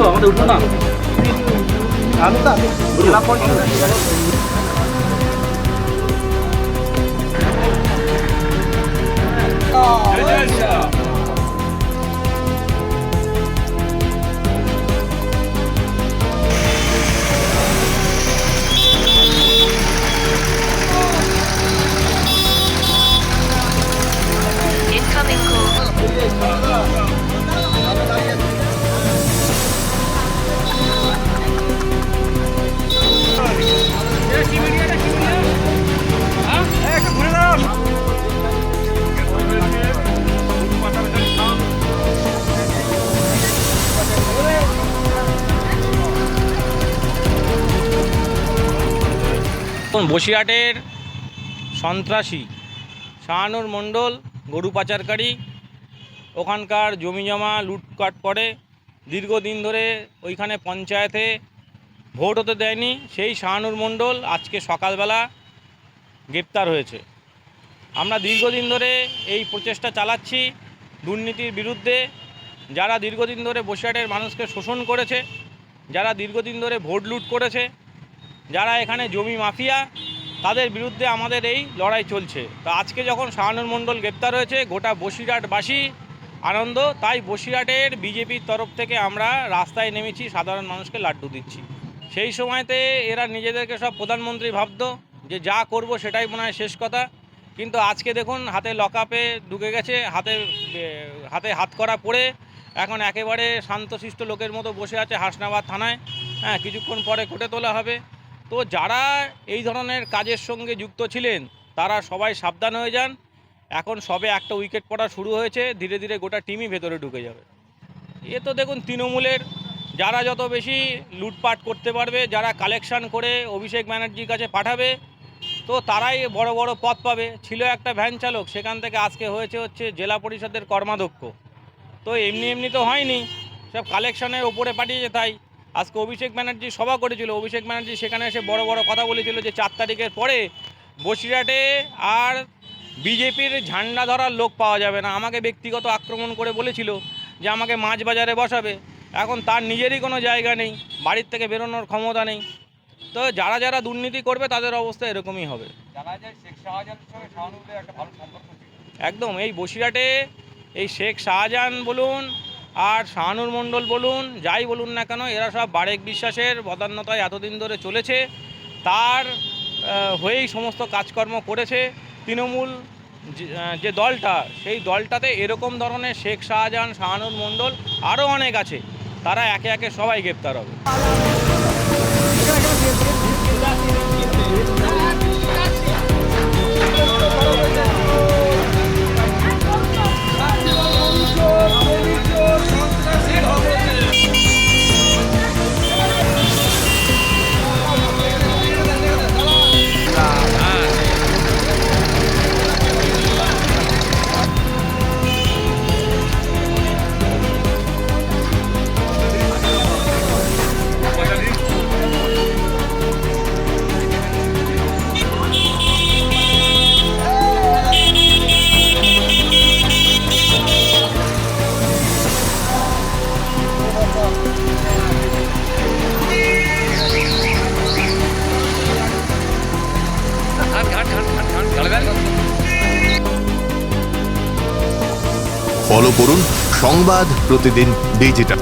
আমাদের উঠো না, আমি তো Incoming call. বসিরহাটের সন্ত্রাসী শাহানুর মণ্ডল গরু পাচারকারী, ওখানকার জমি জমা লুটপাট করে দীর্ঘদিন ধরে, ওইখানে পঞ্চায়েতে ভোট হতে দেয়নি সেই শাহানুর মণ্ডল আজকে সকালবেলা গ্রেপ্তার হয়েছে। আমরা দীর্ঘদিন ধরে এই প্রচেষ্টা চালাচ্ছি দুর্নীতির বিরুদ্ধে। যারা দীর্ঘদিন ধরে বসিরহাটের মানুষকে শোষণ করেছে, যারা দীর্ঘদিন ধরে ভোট লুট করেছে, যারা এখানে জমি মাফিয়া, তাদের বিরুদ্ধে আমাদের এই লড়াই চলছে। তো আজকে যখন শাহানুর মণ্ডল গ্রেপ্তার হয়েছে, গোটা বসিরহাটবাসী আনন্দ। তাই বসিরহাটের বিজেপির তরফ থেকে আমরা রাস্তায় নেমেছি, সাধারণ মানুষকে লাড্ডু দিচ্ছি। সেই সময়তে এরা নিজেদেরকে সব প্রধানমন্ত্রী ভাবতো, যে যা করব সেটাই মনে হয় শেষ কথা। কিন্তু আজকে দেখুন হাতে লকআপে ঢুকে গেছে, হাতে হাতকড়া পরে এখন একেবারে শান্তশিষ্ট লোকের মতো বসে আছে হাসনাবাদ থানায়। হ্যাঁ, কিছুক্ষণ পরে কোর্টে তোলা হবে। তো যারা এই ধরনের কাজের সঙ্গে যুক্ত ছিলেন তারা সবাই সাবধান হয়ে যান। এখন সবে একটা উইকেট পড়া শুরু হয়েছে, ধীরে ধীরে গোটা টিমই ভেতরে ঢুকে যাবে। এ তো দেখুন তৃণমূলের যারা যত বেশি লুটপাট করতে পারবে, যারা কালেকশন করে অভিষেক ব্যানার্জির কাছে পাঠাবে, তো তারাই বড় বড় পদ পাবে। ছিল একটা ভ্যান চালক, সেখান থেকে আজকে হচ্ছে জেলা পরিষদের কর্মাধ্যক্ষ। তো এমনি এমনি তো হয়নি, সব কালেকশনের ওপরে পাঠিয়েছে। তাই আজকে অভিষেক ব্যানার্জি সভা করেছিল, অভিষেক ব্যানার্জি সেখানে এসে বড় বড় কথা বলেছিল যে 4 তারিখের পরে বসিরহাটে আর বিজেপির ঝান্ডা ধরার লোক পাওয়া যাবে না। আমাকে ব্যক্তিগত আক্রমণ করে বলেছিল যে আমাকে মাছ বাজারে বসাবে। এখন তার নিজেরই কোনো জায়গা নেই, বাড়ির থেকে বেরোনোর ক্ষমতা নেই। তো যারা যারা দুর্নীতি করবে তাদের অবস্থা এরকমই হবে। একদম এই বসিরহাটে এই শেখ শাহজাহান বলুন আর শাহানুর মণ্ডল বলুন, যাই বলুন না কেন, এরা সব বারেক বিশ্বাসের বদান্যতায় এতদিন ধরে চলেছে। তার হয়েই সমস্ত কাজকর্ম করেছে। তৃণমূল যে দলটা, সেই দলটাতে এরকম ধরনের শেখ শাহজাহান, শাহানুর মণ্ডল আরও অনেক আছে। তারা একে একে সবাই গ্রেপ্তার হবে। ফলো করুন সংবাদ প্রতিদিন ডিজিটাল।